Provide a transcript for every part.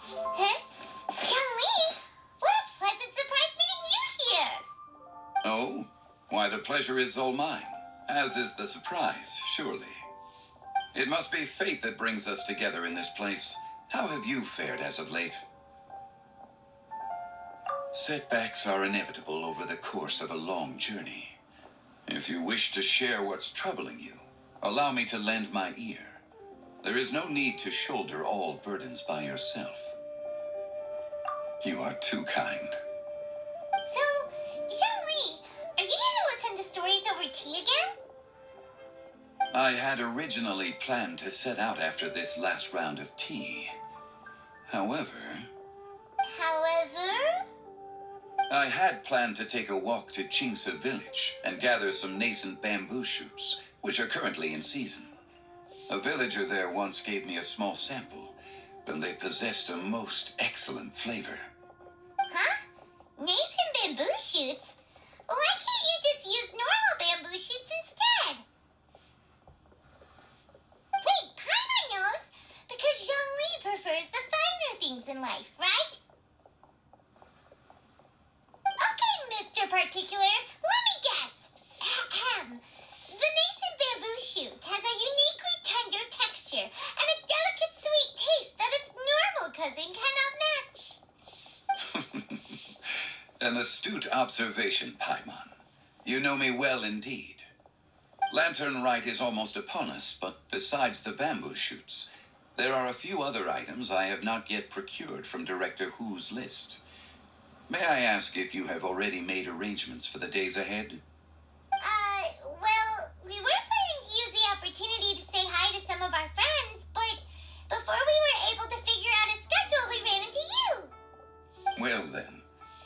Huh? Xiangling, what a pleasant surprise meeting you here! Oh? Why, the pleasure is all mine, as is the surprise, surely. It must be fate that brings us together in this place. How have you fared as of late? Setbacks are inevitable over the course of a long journey. If you wish to share what's troubling you, allow me to lend my ear. There is no need to shoulder all burdens by yourself. You are too kind. So, Xiangling, are you here to listen to stories over tea again? I had originally planned to set out after this last round of tea. However, I had planned to take a walk to Qingce village and gather some nascent bamboo shoots, which are currently in season. A villager there once gave me a small sample, and they possessed a most excellent flavor. Huh? Nascent bamboo shoots? Why can't you just use normal bamboo shoots instead? Wait, Paimon knows, because Xiangling prefers the finer things in life, right? Okay, Mr. Particular, let me guess. Ahem. The nascent bamboo shoot has a uniquely tender texture and a delicate sweet taste that its normal cousin cannot match. An astute observation, Paimon. You know me well indeed. Lantern Rite is almost upon us, but besides the bamboo shoots, there are a few other items I have not yet procured from Director Hu's list. May I ask if you have already made arrangements for the days ahead? Well, we were planning to use the opportunity to say hi to some of our friends, but before we were able to figure out a schedule, we ran into you. Well then,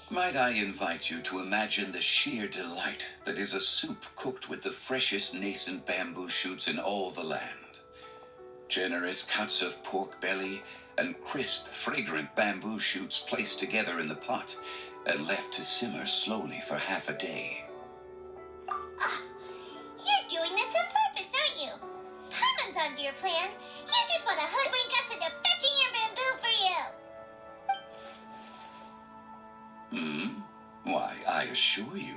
might I invite you to imagine the sheer delight that is a soup cooked with the freshest nascent bamboo shoots in all the land. Generous cuts of pork belly and crisp, fragrant bamboo shoots placed together in the pot and left to simmer slowly for half a day. You're doing this on purpose, aren't you? Paimon's onto your plan. You just want to hoodwink us into fetching your bamboo for you. Why, I assure you,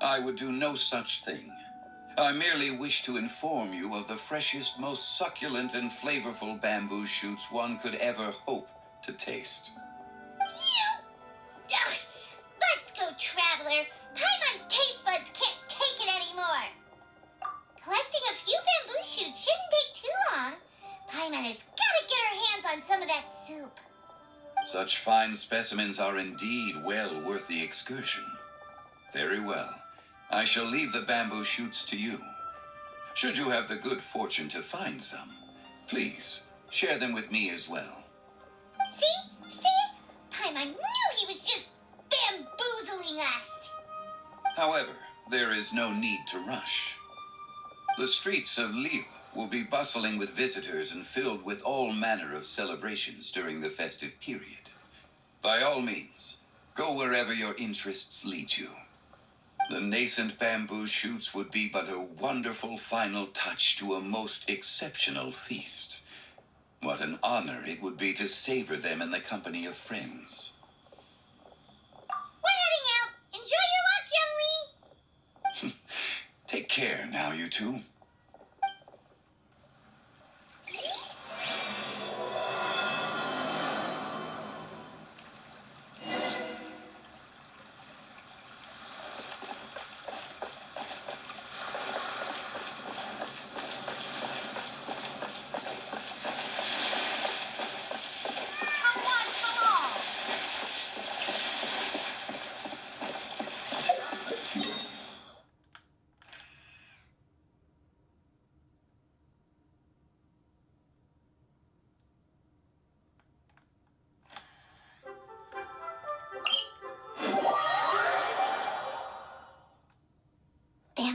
I would do no such thing. I merely wish to inform you of the freshest, most succulent and flavorful bamboo shoots one could ever hope to taste. Let's go, traveler. Paimon's taste buds can't take it anymore. Collecting a few bamboo shoots shouldn't take too long. Paimon has got to get her hands on some of that soup. Such fine specimens are indeed well worth the excursion. Very well. I shall leave the bamboo shoots to you. Should you have the good fortune to find some, please share them with me as well. See? Paimon knew he was just bamboozling us. However, there is no need to rush. The streets of Liyue will be bustling with visitors and filled with all manner of celebrations during the festive period. By all means, go wherever your interests lead you. The nascent bamboo shoots would be but a wonderful final touch to a most exceptional feast. What an honor it would be to savor them in the company of friends. We're heading out. Enjoy your walk, Xiangling. Take care now, you two.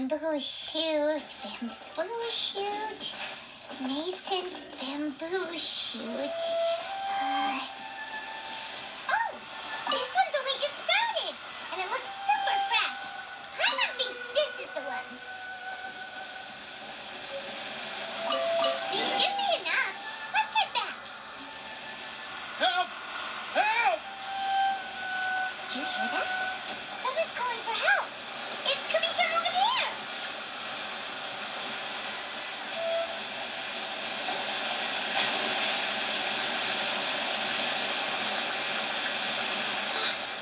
Bamboo shoot, nascent bamboo shoot. Oh, this one's only just sprouted, and it looks super fresh. Paimon thinks this is the one. These should be enough. Let's head back. Help! Did you hear that? Someone's calling for help. It's coming from over there.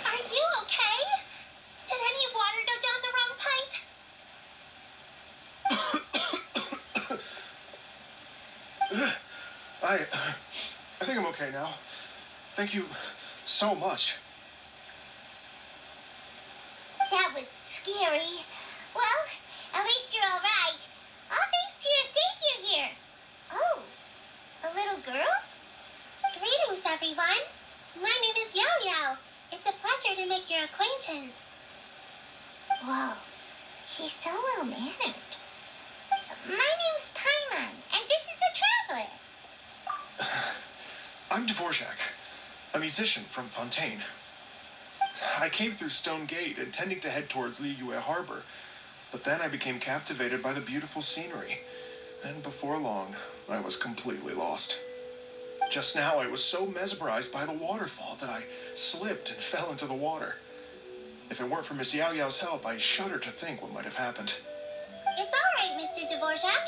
Are you okay? Did any water go down the wrong pipe? I think I'm okay now. Thank you so much. That was scary. Well, at least you're all right. All thanks to your savior here. Oh, a little girl? Greetings, everyone. My name is Yaoyao. It's a pleasure to make your acquaintance. Whoa, she's so well-mannered. My name's Paimon, and this is the Traveler. I'm Dvorak, a musician from Fontaine. I came through Stone Gate intending to head towards Liyue Harbor, but then I became captivated by the beautiful scenery, and before long, I was completely lost. Just now, I was so mesmerized by the waterfall that I slipped and fell into the water. If it weren't for Miss Yaoyao's help, I shudder to think what might have happened. It's all right, Mr. Dvorak.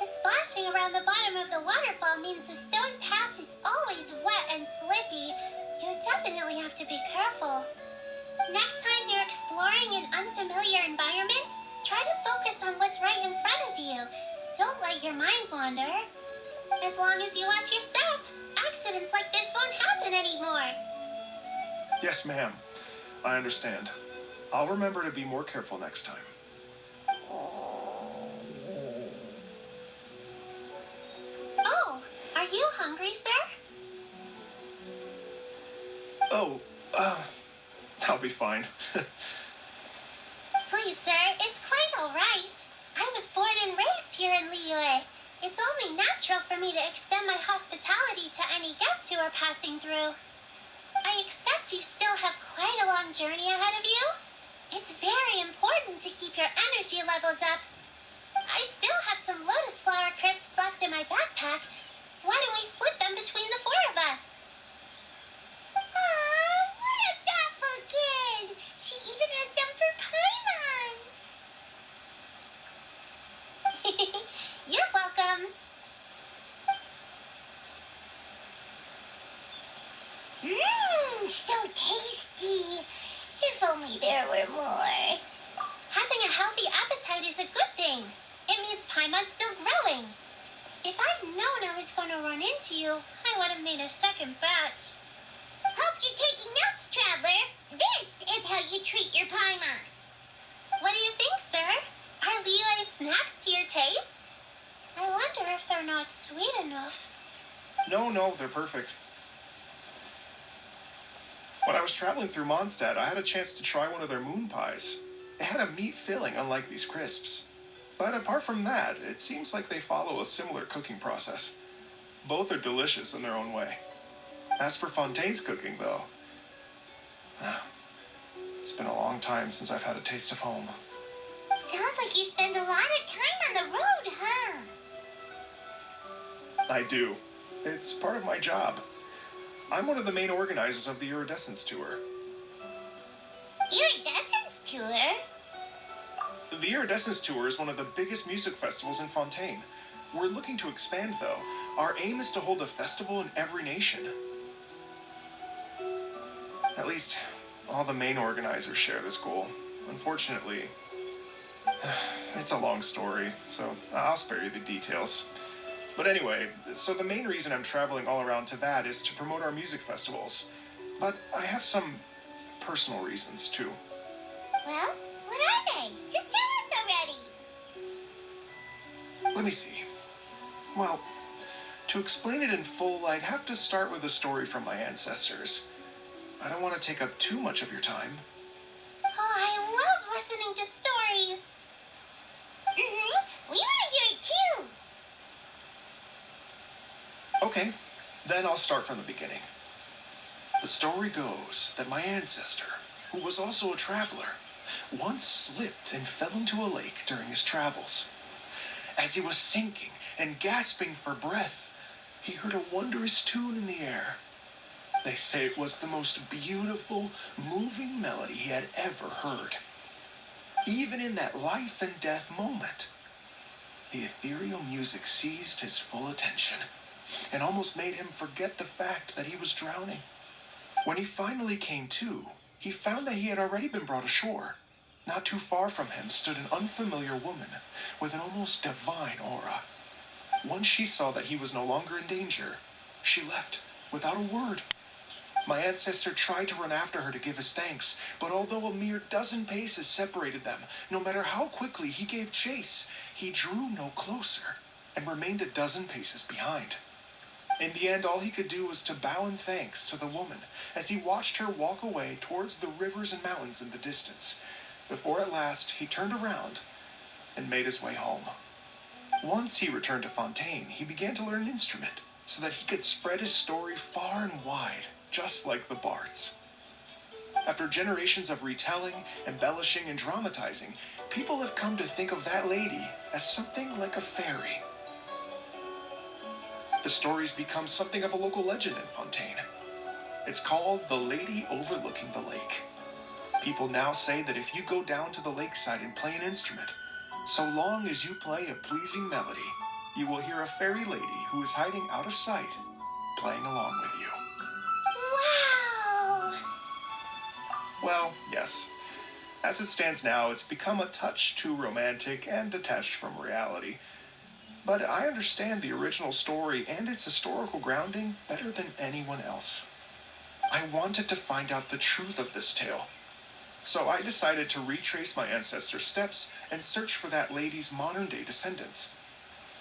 The splashing around the bottom of the waterfall means the stone path is always wet and slippy. You definitely have to be careful. Next time you're exploring an unfamiliar environment, try to focus on what's right in front of you. Don't let your mind wander. As long as you watch your step, accidents like this won't happen anymore. Yes, ma'am. I understand. I'll remember to be more careful next time. Oh, are you hungry, sir? Oh, I'll be fine. Please, sir, it's quite all right. I was born and raised here in Liyue. It's only natural for me to extend my hospitality to any guests who are passing through. I expect you still have quite a long journey ahead of you. It's very important to keep your energy levels up. I still have some lotus flower crisps left in my backpack. Why don't we split them between the four of us? Aw, what a thoughtful kid! She even has some for Paimon! You're welcome. Mmm, so tasty. If only there were more. Having a healthy appetite is a good thing. It means Paimon's still growing. If I'd known I was going to run into you, I would have made a second batch. Hope you're taking notes, Traveler. This is how you treat your Paimon. What do you think, sir? Are Liyue's snacks to your taste? I wonder if they're not sweet enough. No, they're perfect. When I was traveling through Mondstadt, I had a chance to try one of their moon pies. It had a meat filling, unlike these crisps. But apart from that, it seems like they follow a similar cooking process. Both are delicious in their own way. As for Fontaine's cooking, though, it's been a long time since I've had a taste of home. Sounds like you spend a lot of time on the road, huh? I do. It's part of my job. I'm one of the main organizers of the Iridescence Tour. Iridescence Tour? The Iridescence Tour is one of the biggest music festivals in Fontaine. We're looking to expand, though. Our aim is to hold a festival in every nation. At least, all the main organizers share this goal. Unfortunately, it's a long story, so I'll spare you the details. But anyway, so the main reason I'm traveling all around Tavad is to promote our music festivals. But I have some personal reasons, too. Well, what are they? Just tell us already. Let me see. Well, to explain it in full, I'd have to start with a story from my ancestors. I don't want to take up too much of your time. Oh, I love listening to stories. We want to hear it too. Okay, then I'll start from the beginning. The story goes that my ancestor, who was also a traveler, once slipped and fell into a lake during his travels. As he was sinking and gasping for breath, he heard a wondrous tune in the air. They say it was the most beautiful, moving melody he had ever heard. Even in that life and death moment, the ethereal music seized his full attention and almost made him forget the fact that he was drowning. When he finally came to, he found that he had already been brought ashore. Not too far from him stood an unfamiliar woman with an almost divine aura. Once she saw that he was no longer in danger, she left without a word. My ancestor tried to run after her to give his thanks, but although a mere dozen paces separated them, no matter how quickly he gave chase, he drew no closer and remained a dozen paces behind. In the end, all he could do was to bow in thanks to the woman as he watched her walk away towards the rivers and mountains in the distance, before at last he turned around and made his way home. Once he returned to Fontaine, he began to learn an instrument so that he could spread his story far and wide, just like the bards. After generations of retelling, embellishing, and dramatizing, people have come to think of that lady as something like a fairy. The story's become something of a local legend in Fontaine. It's called the Lady Overlooking the Lake. People now say that if you go down to the lakeside and play an instrument, so long as you play a pleasing melody, you will hear a fairy lady who is hiding out of sight, playing along with you. Wow! Well, yes. As it stands now, it's become a touch too romantic and detached from reality. But I understand the original story and its historical grounding better than anyone else. I wanted to find out the truth of this tale. So I decided to retrace my ancestors' steps and search for that lady's modern-day descendants.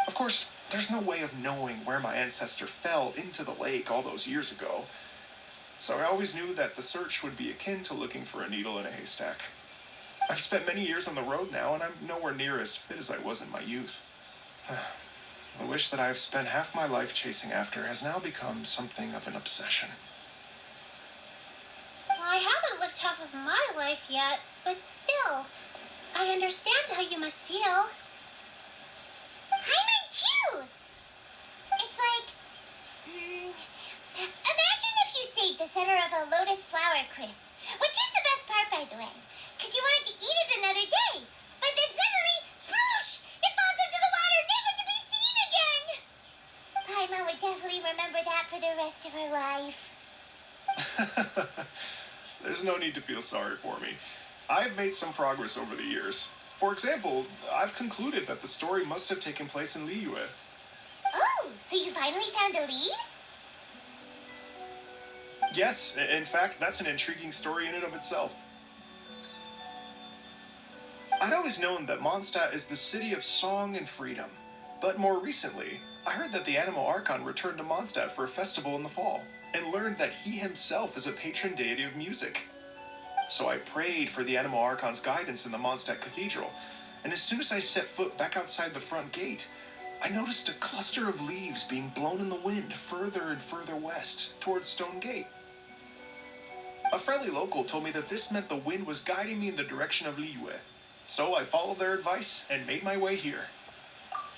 Of course, there's no way of knowing where my ancestor fell into the lake all those years ago, so I always knew that the search would be akin to looking for a needle in a haystack. I've spent many years on the road now, and I'm nowhere near as fit as I was in my youth. The wish that I've spent half my life chasing after has now become something of an obsession. Well, I haven't lived half of my life yet, but still, I understand how you must feel. Paimon too! It's like... imagine if you saved the center of a lotus flower crisp, which is the best part, by the way, because you wanted to eat it another day, but then suddenly, sploosh! It falls into the water, never to be seen again! Paimon would definitely remember that for the rest of her life. There's no need to feel sorry for me. I've made some progress over the years. For example, I've concluded that the story must have taken place in Liyue. Oh, so you finally found a lead? Yes, in fact, that's an intriguing story in and of itself. I'd always known that Mondstadt is the city of song and freedom, but more recently, I heard that the Animal Archon returned to Mondstadt for a festival in the fall, and learned that he himself is a patron deity of music. So I prayed for the Animal Archon's guidance in the Mondstadt Cathedral, and as soon as I set foot back outside the front gate, I noticed a cluster of leaves being blown in the wind further and further west, towards Stone Gate. A friendly local told me that this meant the wind was guiding me in the direction of Liyue, so I followed their advice and made my way here.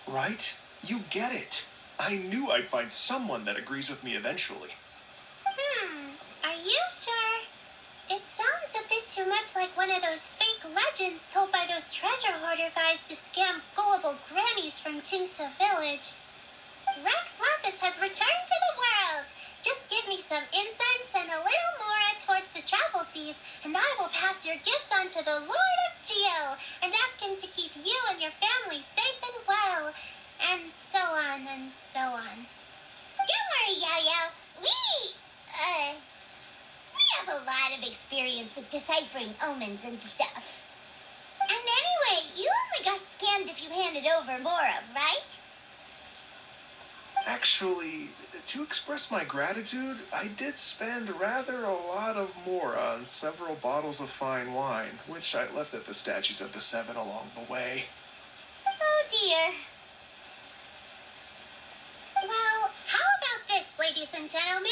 Right? You get it. I knew I'd find someone that agrees with me eventually. Are you sure? It sounds a bit too much like one of those fake legends told by those treasure hoarder guys to scam gullible grannies from Jinsa Village. Rex Lapis has returned to the world! Just give me some incense and a little more towards the travel fees, and I will pass your gift on to the Lord of Xiao, and ask him to keep you and your family safe and well, and so on and so on. Don't worry, yaoyao. We have a lot of experience with deciphering omens and stuff. And anyway, you only got scammed if you handed over Mora, right? Actually, to express my gratitude, I did spend rather a lot of Mora on several bottles of fine wine, which I left at the statues of the Seven along the way. Oh dear. Well, how about this, ladies and gentlemen?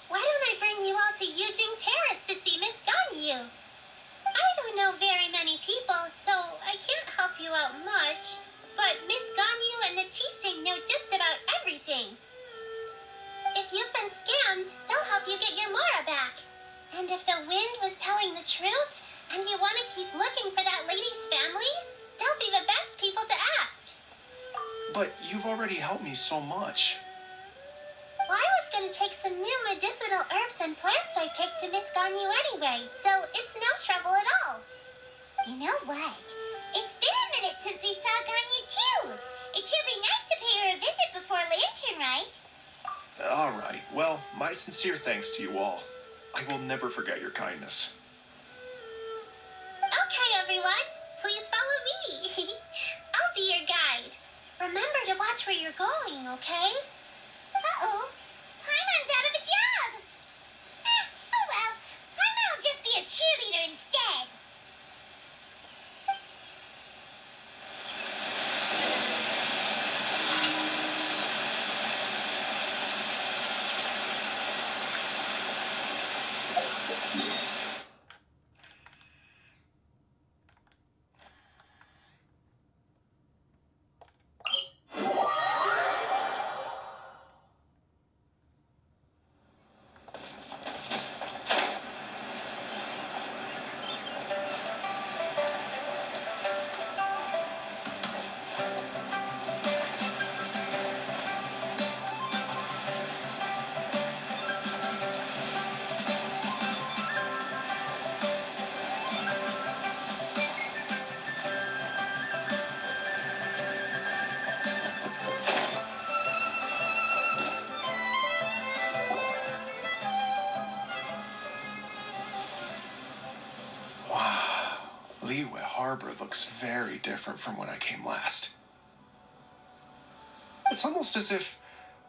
Why don't I bring you all to Yujing Terrace to see Miss Ganyu? I don't know very many people, so I can't help you out much, but Miss Ganyu and the keqing know just about everything. If you've been scammed, they'll help help you get your Mora back. And if the wind was telling the truth, and you want to keep looking for that lady's family, they'll be the best people to ask. But you've already helped me so much. Well, I was going to take some new medicinal herbs and plants I picked to Miss Ganyu anyway, so it's no trouble at all. You know what? It's been a minute since we saw Ganyu too. It should be nice to pay her a visit before Lantern Rite. All right. Well, my sincere thanks to you all. I will never forget your kindness. Okay, everyone. Please follow me. I'll be your guide. Remember to watch where you're going, okay? Uh-oh. Paimon's out of a job. Oh well. Paimon will just be a cheerleader instead. Liyue Harbor looks very different from when I came last. It's almost as if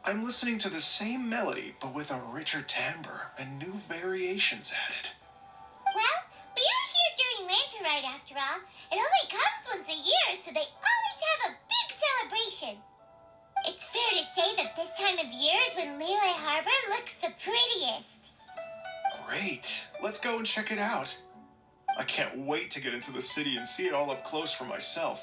I'm listening to the same melody, but with a richer timbre and new variations added. Well, we are here during Lantern Rite after all. It only comes once a year, so they always have a big celebration. It's fair to say that this time of year is when Liyue Harbor looks the prettiest. Great. Let's go and check it out. I can't wait to get into the city and see it all up close for myself.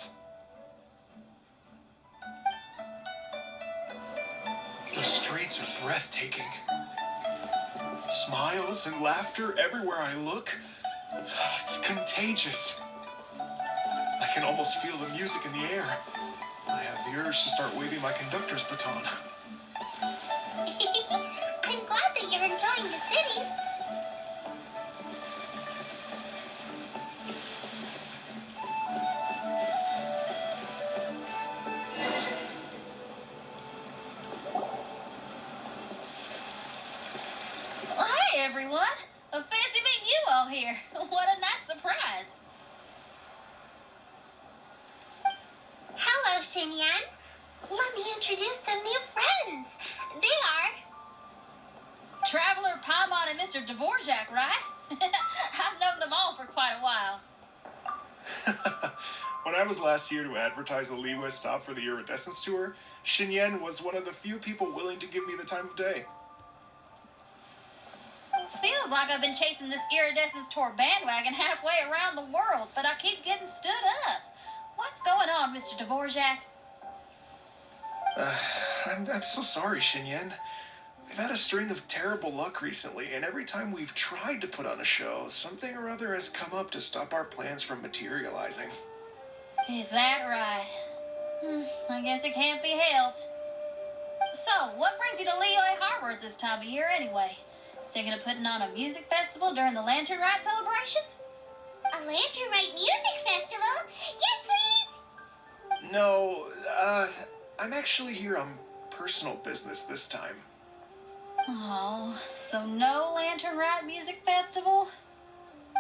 The streets are breathtaking. Smiles and laughter everywhere I look. It's contagious. I can almost feel the music in the air. I have the urge to start waving my conductor's baton. I'm glad that you're enjoying the city. Hi, everyone. Fancy meeting you all here. What a nice surprise. Hello, Xinyan. Let me introduce some new friends. They are... Traveler Paimon and Mr. Dvorak, right? I've known them all for quite a while. When I was last here to advertise a Liyue stop for the iridescence tour, Xinyan was one of the few people willing to give me the time of day. Feels like I've been chasing this iridescence tour bandwagon halfway around the world, but I keep getting stood up. What's going on, Mr. Dvorak? I'm so sorry, Xinyan. We've had a string of terrible luck recently, and every time we've tried to put on a show, something or other has come up to stop our plans from materializing. Is that right? I guess it can't be helped. So, what brings you to Liyue Harbor at this time of year anyway? Thinking of putting on a music festival during the Lantern Rite celebrations? A Lantern Rite music festival? Yes, please! No, I'm actually here on personal business this time. Oh, so no Lantern Rite music festival?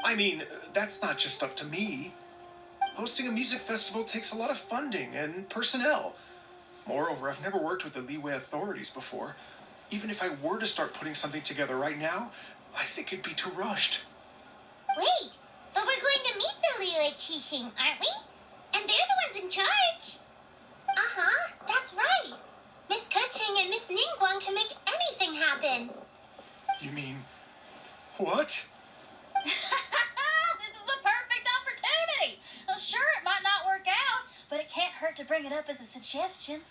I mean, that's not just up to me. Hosting a music festival takes a lot of funding and personnel. Moreover, I've never worked with the Liyue authorities before. Even if I were to start putting something together right now, I think it'd be too rushed. Wait, but we're going to meet the Liyue keqing, aren't we? And they're the ones in charge. Uh-huh, that's right. Miss Keqing and Miss Ningguang can make anything happen. You mean... what? This is the perfect opportunity! Well, sure, it might not work out, but it can't hurt to bring it up as a suggestion.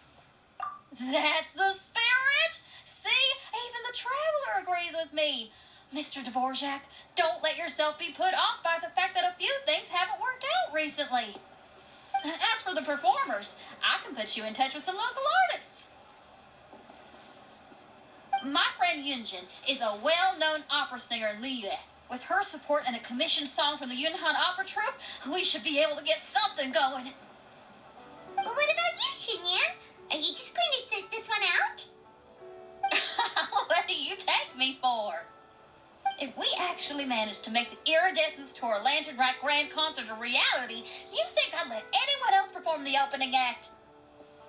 That's the spirit! See? Even the Traveler agrees with me. Mr. Dvorak, don't let yourself be put off by the fact that a few things haven't worked out recently. As for the performers, I can put you in touch with some local artists. My friend Yunjin is a well-known opera singer in Liyue. With her support and a commissioned song from the Yunhan Opera Troupe, we should be able to get something going. But what about you, Xinyan? Are you just going to sit this one out? What do you take me for? If we actually manage to make the Iridescence Tour Lantern Rite Grand Concert a reality, you think I'd let anyone else perform the opening act?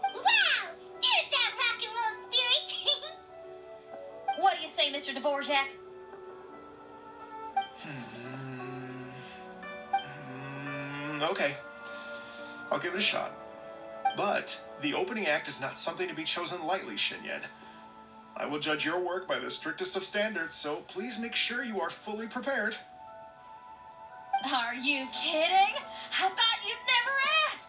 Wow! There's that rock and roll spirit! What do you say, Mr. Dvorak? Okay. I'll give it a shot. But the opening act is not something to be chosen lightly, Xinyan. I will judge your work by the strictest of standards, so please make sure you are fully prepared. Are you kidding? I thought you'd never ask.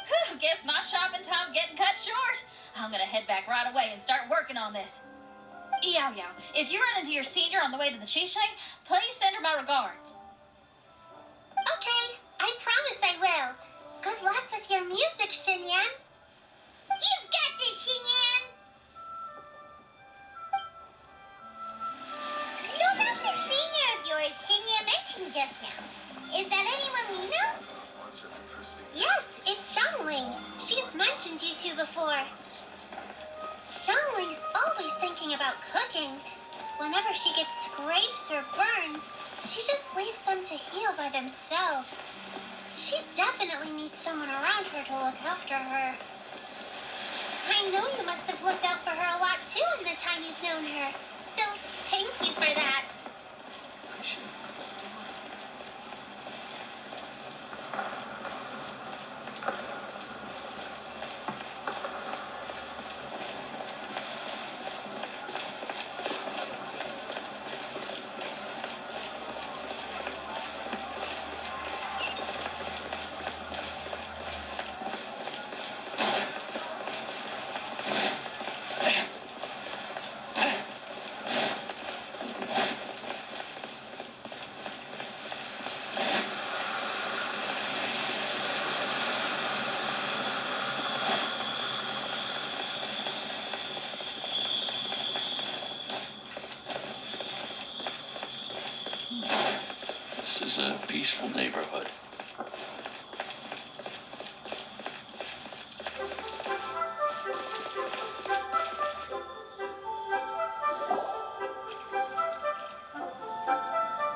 Whew, guess my shopping time's getting cut short. I'm gonna head back right away and start working on this. Yaoyao, if you run into your senior on the way to the keqing, please send her my regards. Okay, I promise I will. Good luck with your music, Xinyan. You've got this, Xinyan! So about the senior of yours Xinyan mentioned just now. Is that anyone we know? Yes, it's xiangling. She's mentioned you two before. Xiangling's always thinking about cooking. Whenever she gets scrapes or burns, she just leaves them to heal by themselves. She definitely needs someone around her to look after her. I know you must have looked out for her a lot too in the time you've known her. So, thank you for that. This is a peaceful neighborhood.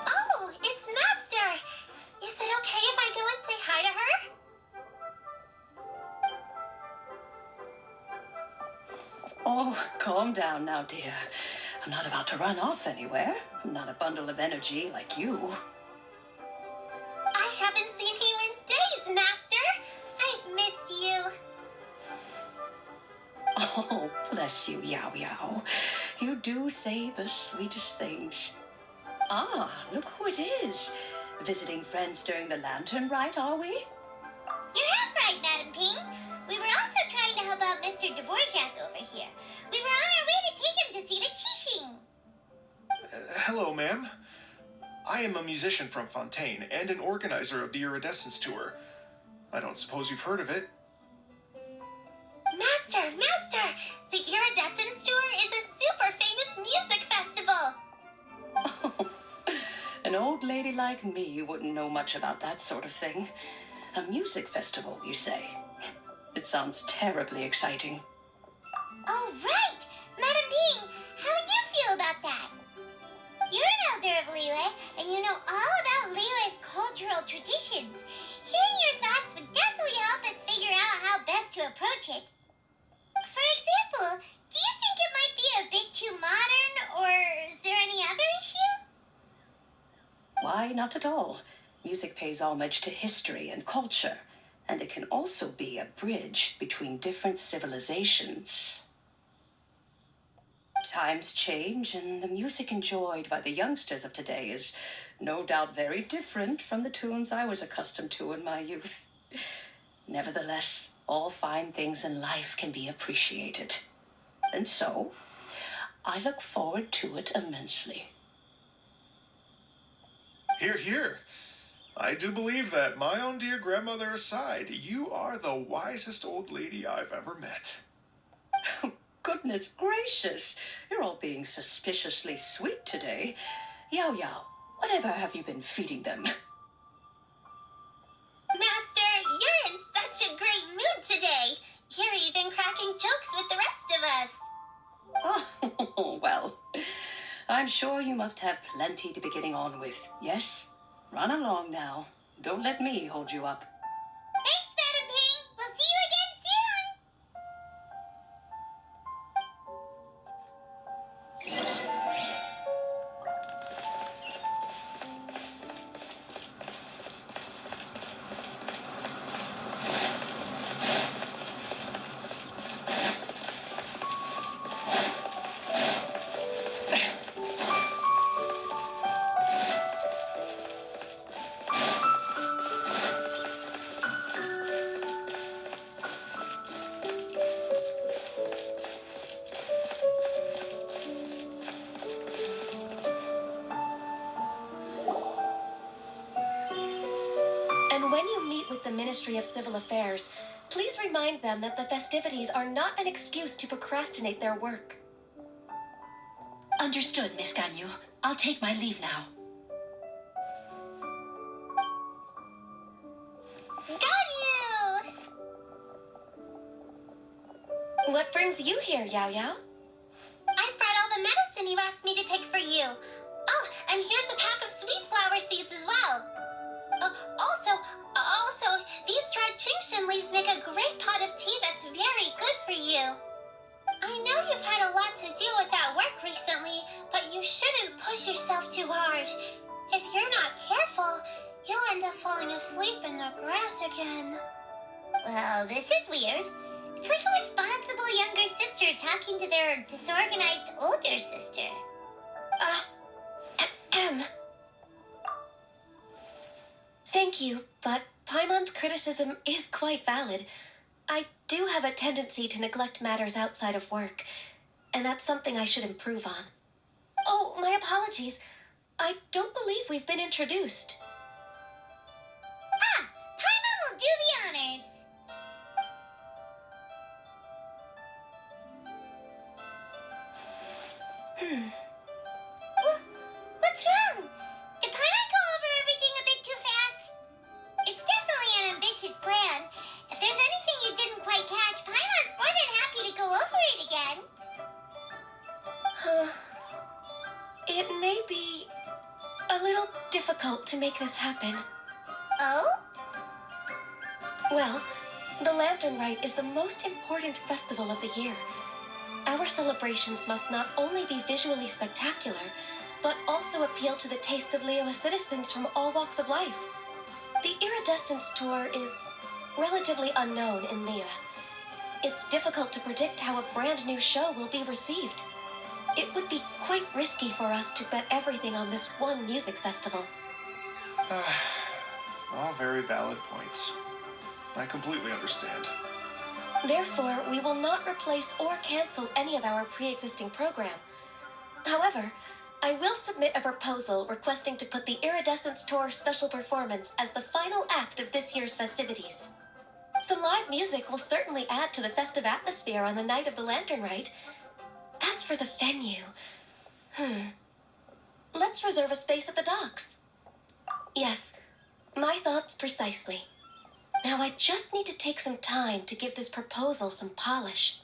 Oh, it's Master! Is it okay if I go and say hi to her? Oh, calm down now, dear. I'm not about to run off anywhere. I'm not a bundle of energy like you. I haven't seen you in days, Master! I've missed you. Oh, bless you, Yaoyao. You do say the sweetest things. Ah, look who it is. Visiting friends during the Lantern Rite, are we? You're half right, Madam Ping. We were also trying to help out Mr. Dvorak over here. We were on our way to take him to see the keqing. Hello, ma'am. I am a musician from Fontaine and an organizer of the Iridescence Tour. I don't suppose you've heard of it. Master! The Iridescence Tour is a super famous music festival! Oh, an old lady like me wouldn't know much about that sort of thing. A music festival, you say? It sounds terribly exciting. Oh, right! Madam Ping, how would you feel about that? You're an elder of Liyue, and you know all about Liyue's cultural traditions. Hearing your thoughts would definitely help us figure out how best to approach it. For example, do you think it might be a bit too modern, or is there any other issue? Why, not at all. Music pays homage to history and culture, and it can also be a bridge between different civilizations. Times change, and the music enjoyed by the youngsters of today is no doubt very different from the tunes I was accustomed to in my youth. Nevertheless, all fine things in life can be appreciated. And so, I look forward to it immensely. Hear, hear. I do believe that, my own dear grandmother aside, you are the wisest old lady I've ever met. Goodness gracious, you're all being suspiciously sweet today. Yaoyao, whatever have you been feeding them? Master, you're in such a great mood today. You're even cracking jokes with the rest of us. Oh, well, I'm sure you must have plenty to be getting on with, yes? Run along now. Don't let me hold you up. Thanks, Madam Ping. We'll see you again soon. And when you meet with the Ministry of Civil Affairs, please remind them that the festivities are not an excuse to procrastinate their work. Understood, Miss Ganyu. I'll take my leave now. Ganyu! What brings you here, Yaoyao? I've brought all the medicine you asked me to pick for you. Oh, and here's a pack of sweet flower seeds as well. Also, these dried genshin leaves make a great pot of tea that's very good for you. I know you've had a lot to deal with at work recently, but you shouldn't push yourself too hard. If you're not careful, you'll end up falling asleep in the grass again. Well, this is weird. It's like a responsible younger sister talking to their disorganized older sister. Thank you, but Paimon's criticism is quite valid. I do have a tendency to neglect matters outside of work, and that's something I should improve on. Oh, my apologies. I don't believe we've been introduced. Ah, Paimon will do the honors. What's wrong? Did Paimon go over everything a bit too fast? It's definitely an ambitious plan. If there's anything you didn't quite catch, Paimon's more than happy to go over it again. It may be a little difficult to make this happen. Oh? Well, the Lantern Rite is the most important festival of the year. Our celebrations must not only be visually spectacular, but also appeal to the tastes of Liyue citizens from all walks of life. The Iridescence Tour is relatively unknown in Liyue. It's difficult to predict how a brand new show will be received. It would be quite risky for us to bet everything on this one music festival. All very valid points. I completely understand. Therefore, we will not replace or cancel any of our pre-existing program. However, I will submit a proposal requesting to put the Iridescence Tour special performance as the final act of this year's festivities. Some live music will certainly add to the festive atmosphere on the night of the Lantern Rite. As for the venue, let's reserve a space at the docks. Yes, my thoughts precisely. Now I just need to take some time to give this proposal some polish.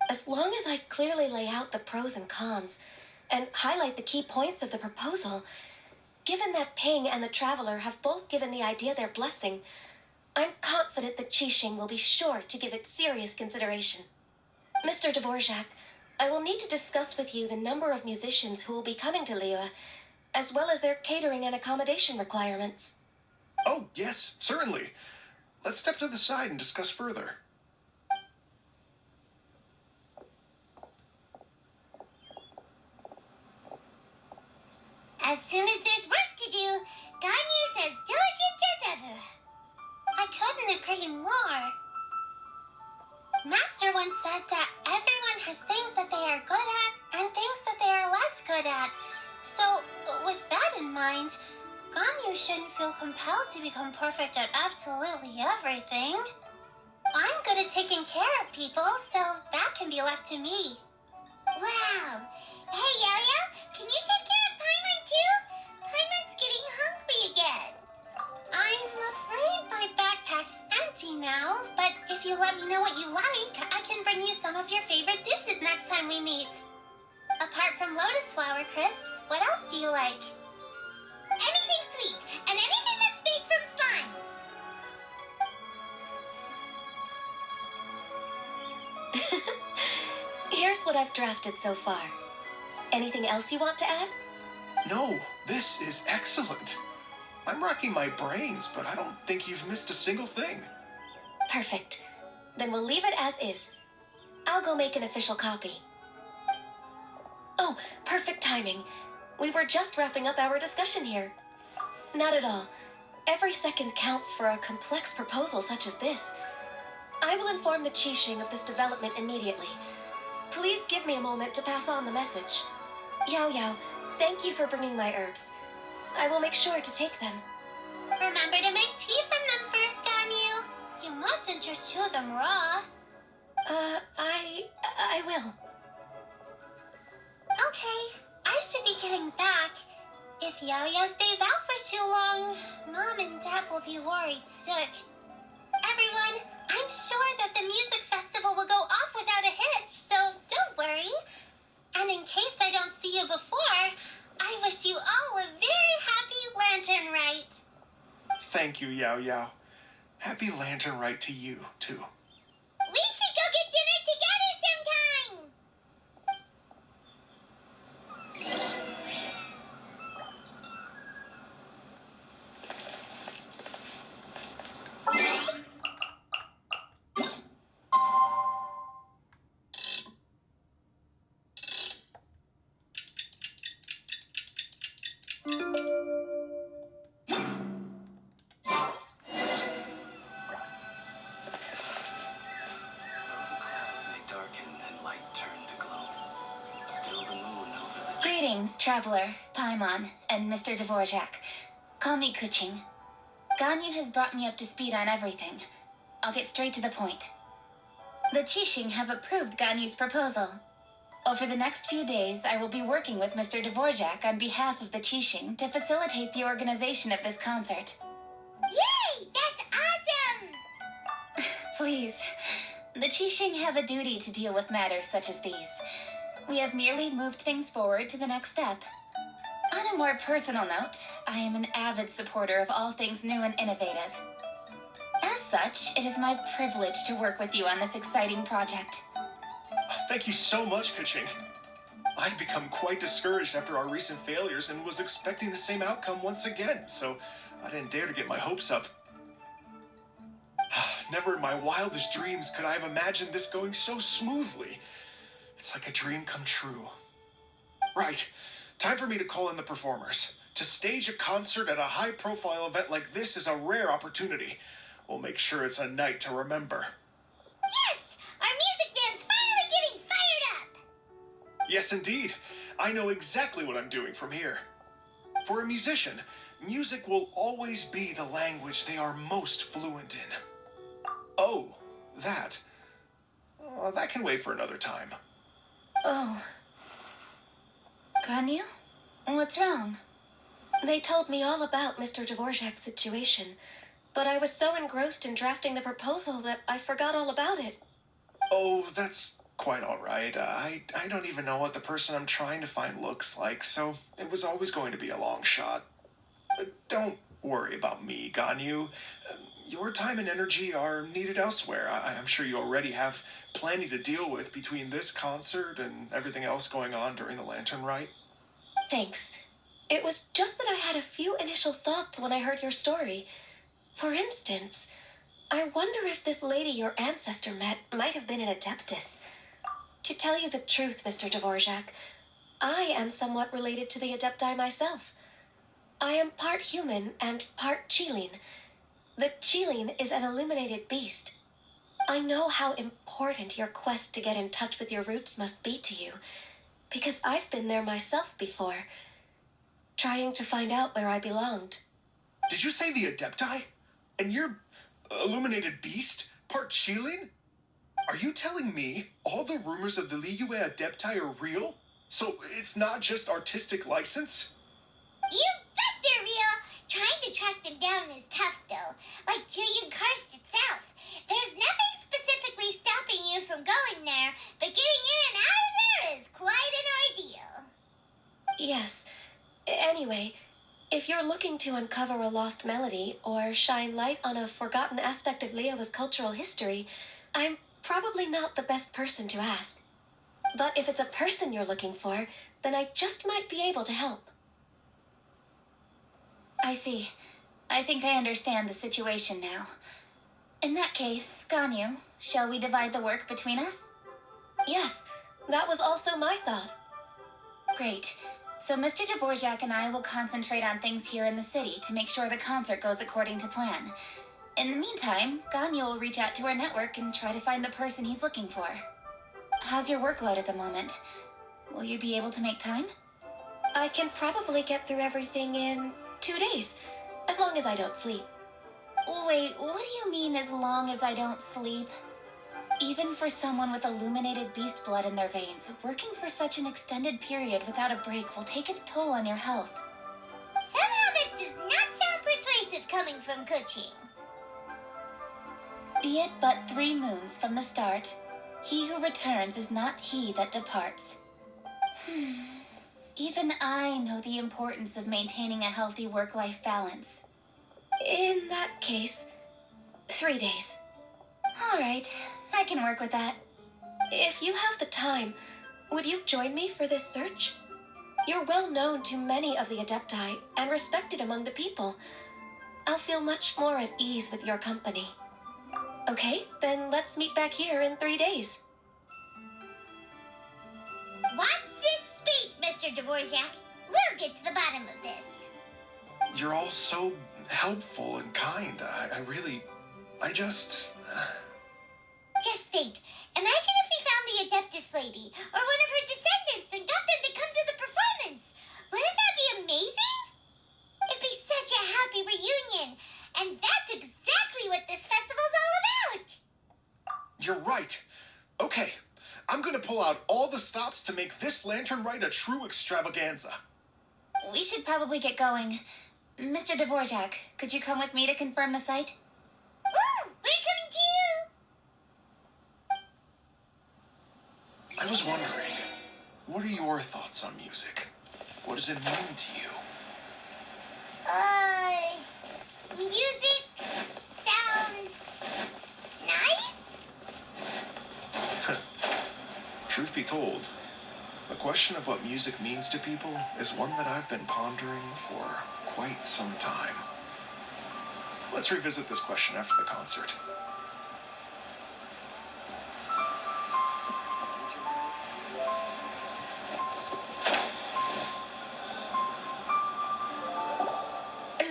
As long as I clearly lay out the pros and cons, and highlight the key points of the proposal, given that Ping and the Traveler have both given the idea their blessing, I'm confident that keqing will be sure to give it serious consideration. Mr. Dvorak, I will need to discuss with you the number of musicians who will be coming to Liyue, as well as their catering and accommodation requirements. Oh, yes, certainly. Let's step to the side and discuss further. As soon as there's work to do, Ganyu's as diligent as ever. I couldn't agree more. Master master once said that everyone has things that they are good at and things that they are less good at. So, with that in mind, Ganyu shouldn't feel compelled to become perfect at absolutely everything. I'm good at taking care of people, so that can be left to me. Wow. Hey, Yo-Yo, can you take care of Paimon too? Paimon's getting hungry again. I'm afraid my backpack's empty now, but if you let me know what you like, I can bring you some of your favorite dishes next time we meet. Apart from lotus flower crisps, what else do you like? Anything sweet, and anything that's made from slimes. Here's what I've drafted so far. Anything else you want to add? No, this is excellent. I'm racking my brains, but I don't think you've missed a single thing. Perfect. Then we'll leave it as is. I'll go make an official copy. Oh, perfect timing. We were just wrapping up our discussion here. Not at all. Every second counts for a complex proposal such as this. I will inform the keqing of this development immediately. Please give me a moment to pass on the message. Yaoyao, thank you for bringing my herbs. I will make sure to take them. Remember to make tea from them first, Ganyu. You mustn't just chew them raw. I will. Okay, I should be getting back. If Yaoyao stays out for too long, Mom and Dad will be worried sick. Everyone, I'm sure that the music festival will go off without a hitch, so don't worry. And in case I don't see you before, I wish you all a very happy Lantern Rite. Thank you, Yaoyao. Happy Lantern Rite to you, too. We should go get dinner together sometime! Greetings, traveler, Paimon, and Mr. Dvorak. Call me keqing. Ganyu has brought me up to speed on everything. I'll get straight to the point. The keqing have approved Ganyu's proposal. Over the next few days, I will be working with Mr. Dvorak on behalf of the keqing to facilitate the organization of this concert. Yay! That's awesome! Please, the keqing have a duty to deal with matters such as these. We have merely moved things forward to the next step. On a more personal note, I am an avid supporter of all things new and innovative. As such, it is my privilege to work with you on this exciting project. Thank you so much, keqing. I'd become quite discouraged after our recent failures and was expecting the same outcome once again, so I didn't dare to get my hopes up. Never in my wildest dreams could I have imagined this going so smoothly. It's like a dream come true. Right, time for me to call in the performers. To stage a concert at a high-profile event like this is a rare opportunity. We'll make sure it's a night to remember. Yes! Our music band's finally getting fired up! Yes, indeed. I know exactly what I'm doing from here. For a musician, music will always be the language they are most fluent in. Oh, that. That can wait for another time. Oh. Ganyu? What's wrong? They told me all about Mr. Dvorak's situation, but I was so engrossed in drafting the proposal that I forgot all about it. Oh, that's quite all right. I don't even know what the person I'm trying to find looks like, so it was always going to be a long shot. Don't worry about me, Ganyu. Your time and energy are needed elsewhere. I'm sure you already have plenty to deal with between this concert and everything else going on during the Lantern Rite. Thanks. It was just that I had a few initial thoughts when I heard your story. For instance, I wonder if this lady your ancestor met might have been an adeptess. To tell you the truth, Mr. Dvorak, I am somewhat related to the adepti myself. I am part human and part xiangling. The xiangling is an illuminated beast. I know how important your quest to get in touch with your roots must be to you, because I've been there myself before, trying to find out where I belonged. Did you say the Adepti? And you're illuminated beast? Part xiangling? Are you telling me all the rumors of the Liyue Adepti are real? So it's not just artistic license? You bet they're real! Trying to track them down is tough, though. Like Julian Karst itself. There's nothing specifically stopping you from going there, but getting in and out of there is quite an ordeal. Yes. Anyway, if you're looking to uncover a lost melody or shine light on a forgotten aspect of Liyue's cultural history, I'm probably not the best person to ask. But if it's a person you're looking for, then I just might be able to help. I see. I think I understand the situation now. In that case, Ganyu, shall we divide the work between us? Yes, that was also my thought. Great. So Mr. Dvorak and I will concentrate on things here in the city to make sure the concert goes according to plan. In the meantime, Ganyu will reach out to our network and try to find the person he's looking for. How's your workload at the moment? Will you be able to make time? I can probably get through everything in 2 days, as long as I don't sleep. Wait, what do you mean as long as I don't sleep? Even for someone with illuminated beast blood in their veins, working for such an extended period without a break will take its toll on your health. Somehow that does not sound persuasive coming from keqing. Be it but 3 moons from the start, he who returns is not he that departs. Even I know the importance of maintaining a healthy work-life balance. In that case, 3 days. All right, I can work with that. If you have the time, would you join me for this search? You're well known to many of the Adepti and respected among the people. I'll feel much more at ease with your company. Okay, then let's meet back here in 3 days. Watch this space, Mr. Dvorak. We'll get to the bottom of this. You're all so helpful and kind. Just think. Imagine if we found the Adeptus lady, or one of her descendants, and got them to come to the performance. Wouldn't that be amazing? It'd be such a happy reunion. And that's exactly what this festival's all about. You're right. Okay, I'm gonna pull out all the stops to make this Lantern Rite a true extravaganza. We should probably get going. Mr. Dvorak, could you come with me to confirm the site? Ooh, we're coming to you. I was wondering, what are your thoughts on music? What does it mean to you? Music sounds nice? Truth be told, the question of what music means to people is one that I've been pondering for quite some time. Let's revisit this question after the concert.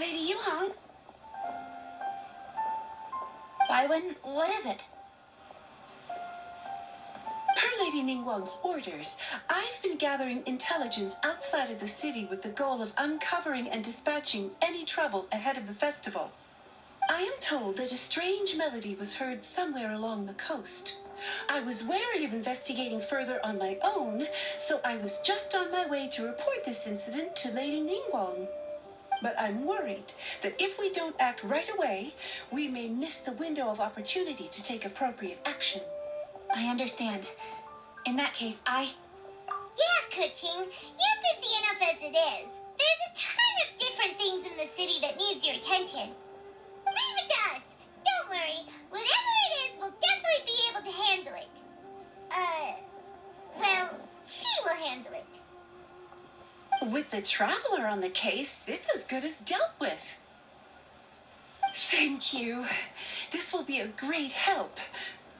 Lady Yuhang? Baiwen, what is it? Per Lady Ningguang's orders, I've been gathering intelligence outside of the city with the goal of uncovering and dispatching any trouble ahead of the festival. I am told that a strange melody was heard somewhere along the coast. I was wary of investigating further on my own, so I was just on my way to report this incident to Lady Ningguang. But I'm worried that if we don't act right away, we may miss the window of opportunity to take appropriate action. I understand. In that case, Yeah, keqing, you're busy enough as it is. There's a ton of different things in the city that needs your attention. Leave it to us. Don't worry. Whatever it is, we'll definitely be able to handle it. Well, she will handle it. With the traveler on the case, it's as good as dealt with. Thank you. This will be a great help.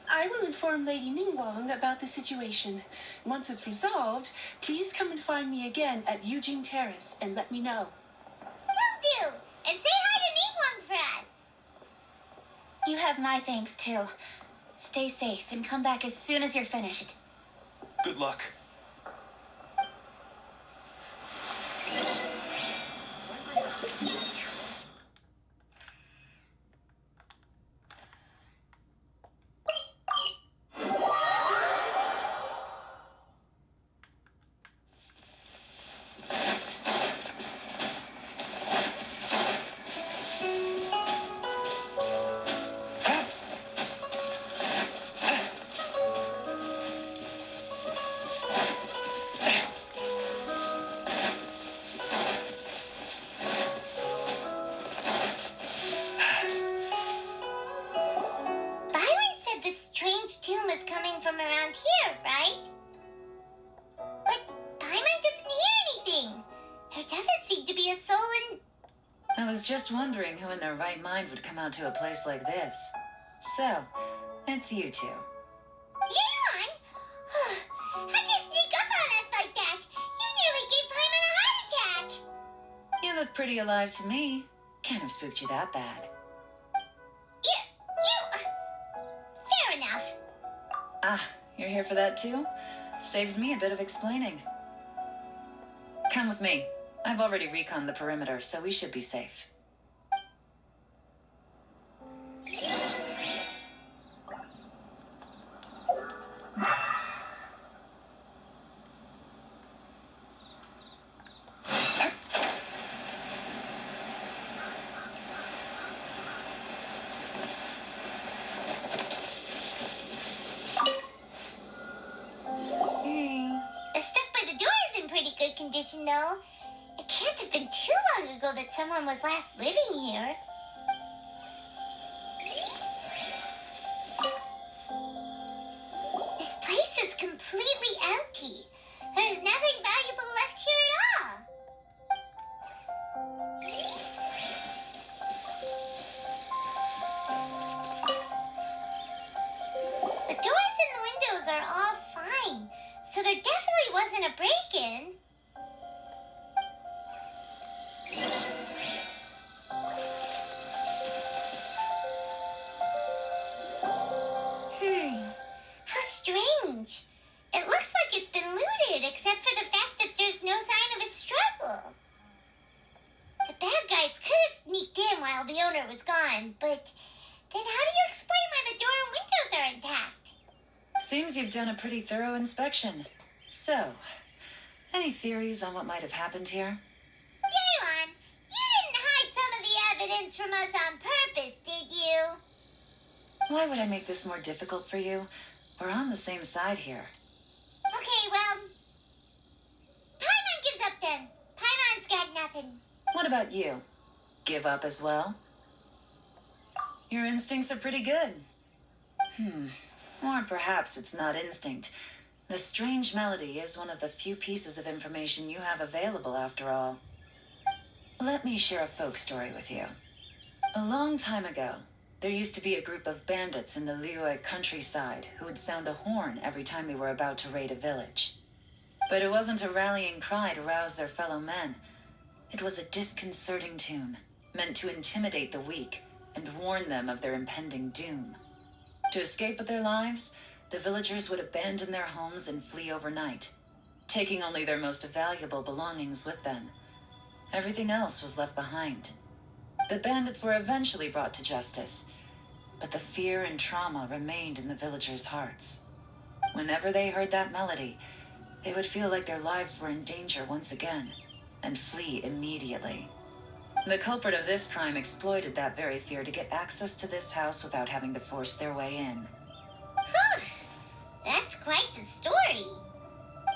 I will inform Lady Ningguang about the situation. Once it's resolved, please come and find me again at Yujing Terrace and let me know. Will do. And say hi to Ningguang for us. you have my thanks too. Stay safe and come back as soon as you're finished. Good luck. Byron said this strange tune was coming from around here, right? But Byron doesn't hear anything. There doesn't seem to be a soul in... I was just wondering who in their right mind would come out to a place like this. So, it's you two. Yeon! How'd you sneak up on us like that? You nearly gave Paimon a heart attack! You look pretty alive to me. Can't have spooked you that bad. Fair enough. Ah, you're here for that too? Saves me a bit of explaining. Come with me. I've already reconned the perimeter, so we should be safe. The stuff by the door is in pretty good condition, though. It can't have been too long ago that someone was last living here. This place is completely empty. There's nothing valuable left here at all. The doors and the windows are all fine, so there definitely wasn't a break-in. How strange. It looks like it's been looted, except for the fact that there's no sign of a struggle. The bad guys could have sneaked in while the owner was gone, but then how do you explain why the door and windows are intact? Seems you've done a pretty thorough inspection. So, any theories on what might have happened here? Yeon, you didn't hide some of the evidence from us on purpose, did you? Why would I make this more difficult for you? We're on the same side here. Okay, well, Paimon gives up then. Paimon's got nothing. What about you? Give up as well? Your instincts are pretty good. Or perhaps it's not instinct. The strange melody is one of the few pieces of information you have available, after all. Let me share a folk story with you. A long time ago, there used to be a group of bandits in the Liyue countryside who would sound a horn every time they were about to raid a village. But it wasn't a rallying cry to rouse their fellow men. It was a disconcerting tune, meant to intimidate the weak and warn them of their impending doom. To escape with their lives, the villagers would abandon their homes and flee overnight, taking only their most valuable belongings with them. Everything else was left behind. The bandits were eventually brought to justice, but the fear and trauma remained in the villagers' hearts. Whenever they heard that melody, they would feel like their lives were in danger once again, and flee immediately. The culprit of this crime exploited that very fear to get access to this house without having to force their way in. That's quite the story.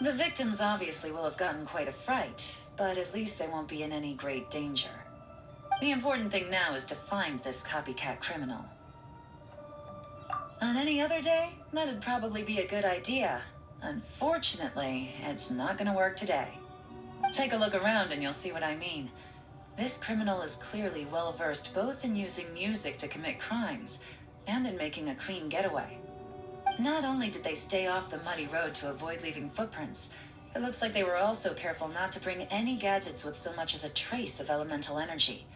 The victims obviously will have gotten quite a fright, but at least they won't be in any great danger. The important thing now is to find this copycat criminal. On any other day, that'd probably be a good idea. Unfortunately, it's not gonna work today. Take a look around and you'll see what I mean. This criminal is clearly well-versed both in using music to commit crimes and in making a clean getaway. Not only did they stay off the muddy road to avoid leaving footprints, it looks like they were also careful not to bring any gadgets with so much as a trace of elemental energy.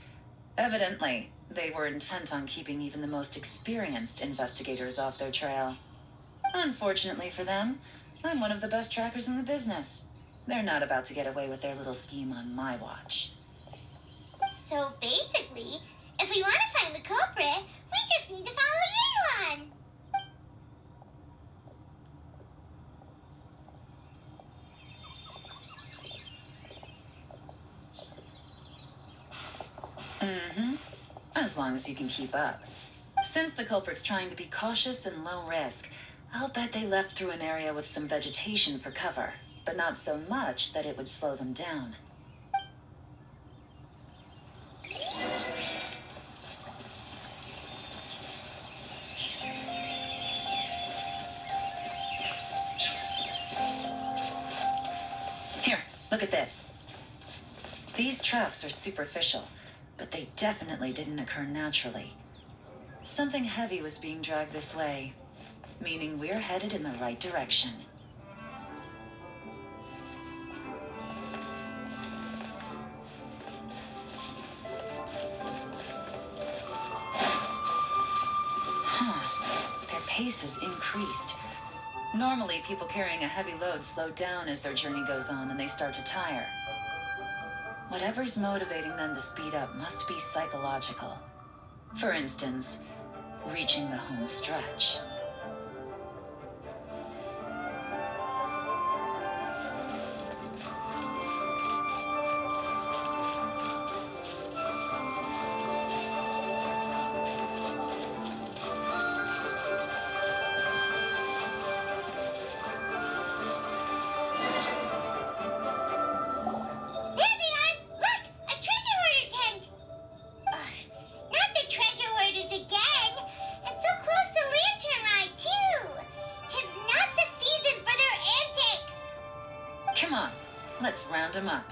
Evidently, they were intent on keeping even the most experienced investigators off their trail. Unfortunately for them, I'm one of the best trackers in the business. They're not about to get away with their little scheme on my watch. So basically, if we want to find the culprit, we just need to follow Yeon. Mm-hmm. As long as you can keep up. Since the culprit's trying to be cautious and low risk, I'll bet they left through an area with some vegetation for cover, but not so much that it would slow them down. Here, look at this. These tracks are superficial, but they definitely didn't occur naturally. Something heavy was being dragged this way, meaning we're headed in the right direction. Huh. Their pace has increased. Normally, people carrying a heavy load slow down as their journey goes on and they start to tire. Whatever's motivating them to speed up must be psychological. For instance, reaching the home stretch. Come on, let's round them up.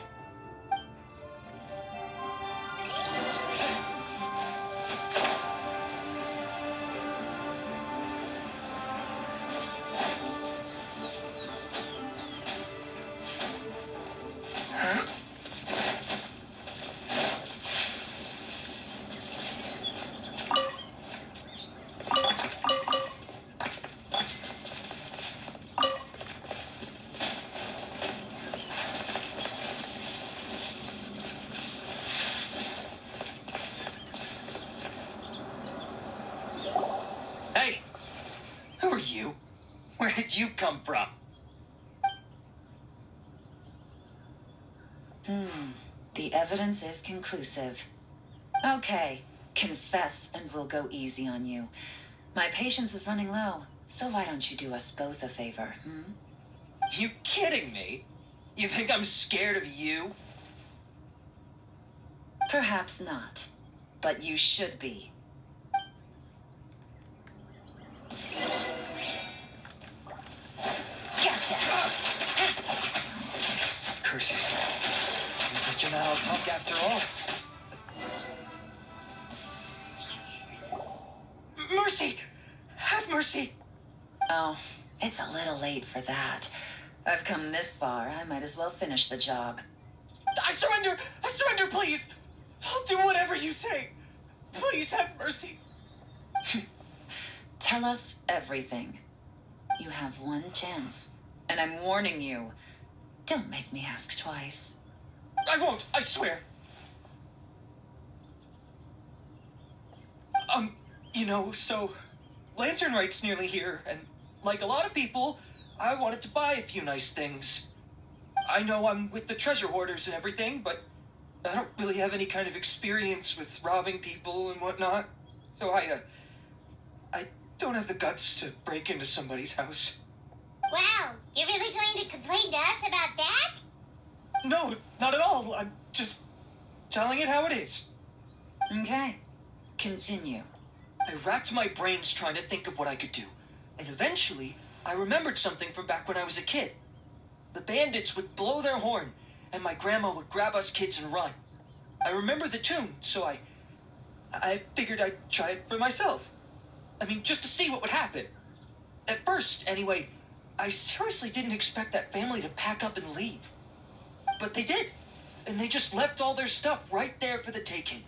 Huh? Hey! Who are you? Where did you come from? The evidence is conclusive. Okay, confess and we'll go easy on you. My patience is running low, so why don't you do us both a favor, You kidding me? You think I'm scared of you? Perhaps not, but you should be. Gotcha! Curses. Seems like you're not all talk after all. Mercy! Have mercy! Oh, it's a little late for that. I've come this far, I might as well finish the job. I surrender! I surrender, please! I'll do whatever you say. Please have mercy. Tell us everything. You have one chance, and I'm warning you. Don't make me ask twice. I won't, I swear. So Lantern Rite's nearly here, and like a lot of people, I wanted to buy a few nice things. I know I'm with the treasure hoarders and everything, but I don't really have any kind of experience with robbing people and whatnot. So I don't have the guts to break into somebody's house. Wow, you're really going to complain to us about that? No, not at all. I'm just telling it how it is. Okay, continue. I racked my brains trying to think of what I could do, and eventually I remembered something from back when I was a kid. The bandits would blow their horn, and my grandma would grab us kids and run. I remember the tune, so I figured I'd try it for myself. I mean, just to see what would happen. At first, anyway, I seriously didn't expect that family to pack up and leave. But they did, and they just left all their stuff right there for the taking.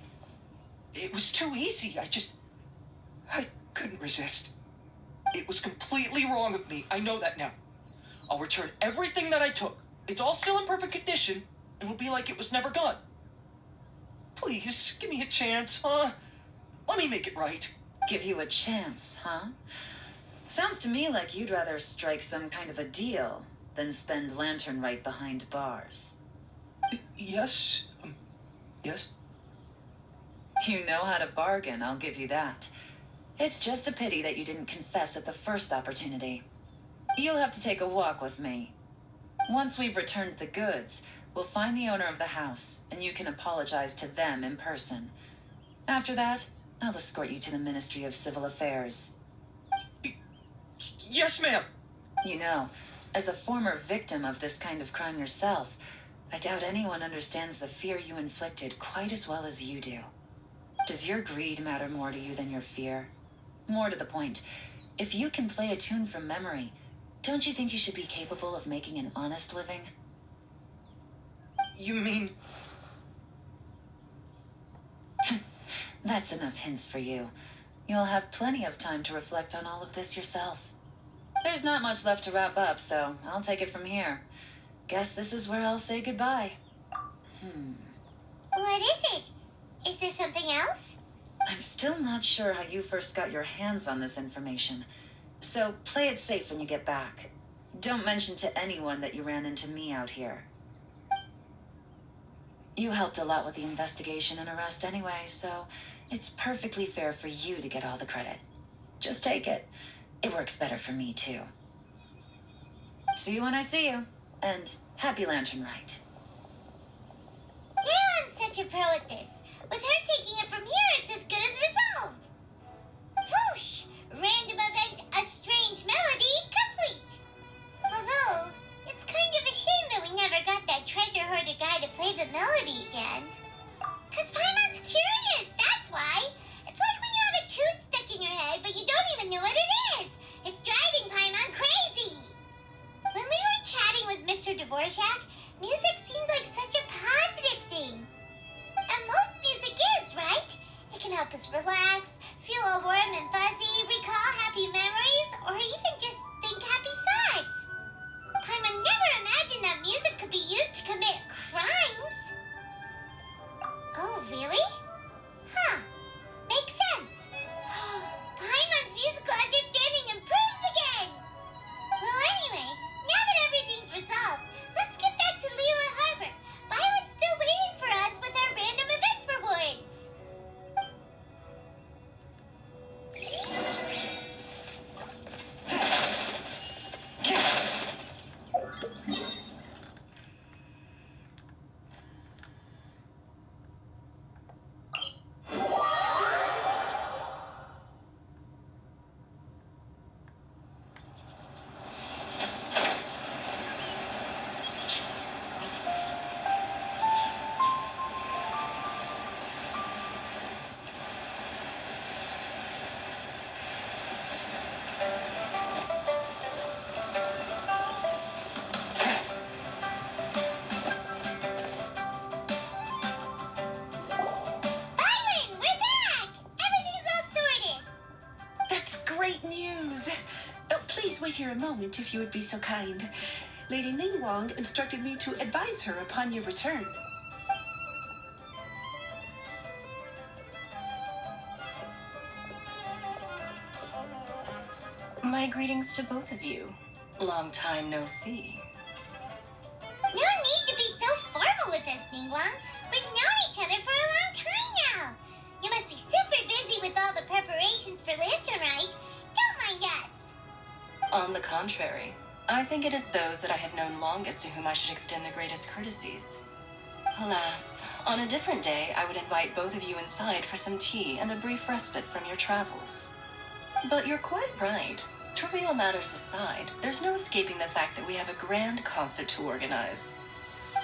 It was too easy. I couldn't resist. It was completely wrong of me. I know that now. I'll return everything that I took. It's all still in perfect condition. It'll be like it was never gone. Please, give me a chance, huh? Let me make it right. Give you a chance, huh? Sounds to me like you'd rather strike some kind of a deal than spend Lantern Rite behind bars. Yes? Yes? You know how to bargain, I'll give you that. It's just a pity that you didn't confess at the first opportunity. You'll have to take a walk with me. Once we've returned the goods, we'll find the owner of the house, and you can apologize to them in person. After that, I'll escort you to the Ministry of Civil Affairs. Yes, ma'am! You know, as a former victim of this kind of crime yourself, I doubt anyone understands the fear you inflicted quite as well as you do. Does your greed matter more to you than your fear? More to the point, if you can play a tune from memory, don't you think you should be capable of making an honest living? You mean... That's enough hints for you. You'll have plenty of time to reflect on all of this yourself. There's not much left to wrap up, so I'll take it from here. Guess this is where I'll say goodbye. What is it? Is there something else? I'm still not sure how you first got your hands on this information, so play it safe when you get back. Don't mention to anyone that you ran into me out here. You helped a lot with the investigation and arrest anyway, so it's perfectly fair for you to get all the credit. Just take it. It works better for me, too. See you when I see you, and happy Lantern Rite. Leon's such a pro at this. With her taking it from here, it's as good as resolved. Whoosh! Random event, a strange melody, complete. Although, it's kind of a shame that we never got that treasure hoarder guy to play the melody again. 'Cause Paimon's curious, that's why. It's like when you have a tune stuck in your head, but you don't even know what it is. It's driving Paimon crazy. When we were chatting with Mr. Dvorak, music seemed like such a positive thing. And most music is, right? It can help us relax, feel all warm and fuzzy, recall happy memories, or even just think happy thoughts. Paimon never imagined that music could be used to commit crimes. Oh, really? Huh. Makes sense. Paimon's musical understanding improves again! Well, anyway, now that everything's resolved, let's get back to Liyue Harbor. Violet's still waiting for us with our random event rewards. Great news! Oh, please wait here a moment if you would be so kind. Lady Ningguang instructed me to advise her upon your return. My greetings to both of you. Long time no see. No need to be so formal with us, Ningguang. We've known each other for a long time now. You must be super busy with all the preparations for Lantern Rite. Don't mind us. On the contrary, I think it is those that I have known longest to whom I should extend the greatest courtesies. Alas, on a different day, I would invite both of you inside for some tea and a brief respite from your travels. But you're quite right. Trivial matters aside, there's no escaping the fact that we have a grand concert to organize.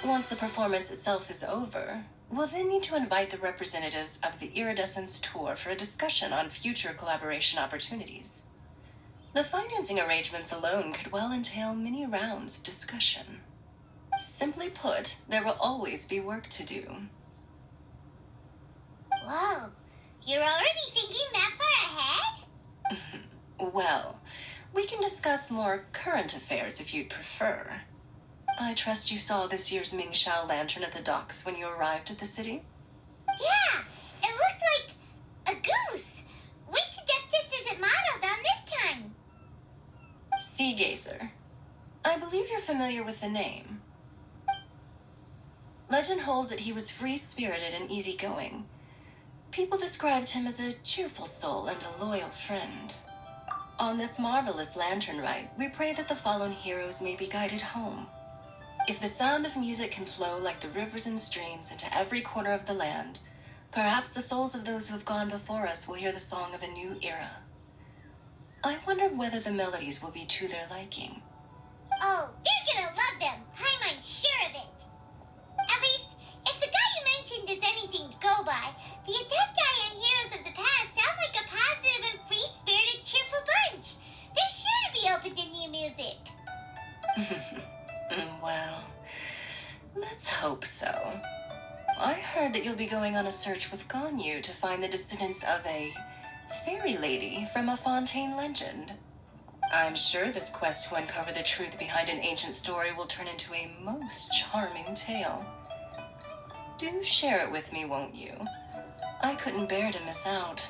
Once the performance itself is over, we'll then need to invite the representatives of the Iridescence Tour for a discussion on future collaboration opportunities. The financing arrangements alone could well entail many rounds of discussion. Simply put, there will always be work to do. Whoa. You're already thinking that far ahead? Well, we can discuss more current affairs if you'd prefer. I trust you saw this year's Mingxiao lantern at the docks when you arrived at the city? Yeah, it looked like a goose. Which adeptus is it modeled on this time? Sea Gazer. I believe you're familiar with the name. Legend holds that he was free-spirited and easygoing. People described him as a cheerful soul and a loyal friend. On this marvelous Lantern Rite, we pray that the fallen heroes may be guided home. If the sound of music can flow like the rivers and streams into every corner of the land, perhaps the souls of those who have gone before us will hear the song of a new era. I wonder whether the melodies will be to their liking. Oh, they're gonna love them. I'm sure of it. At least, if the guy you mentioned is anything to go by, the Adepti and heroes of the past sound like a positive and free-spirited, cheerful bunch. They're sure to be open to new music. Well, let's hope so. I heard that you'll be going on a search with Ganyu to find the descendants of a fairy lady from a fontaine legend. I'm sure this quest to uncover the truth behind an ancient story will turn into a most charming tale. Do share it with me, won't you? I couldn't bear to miss out.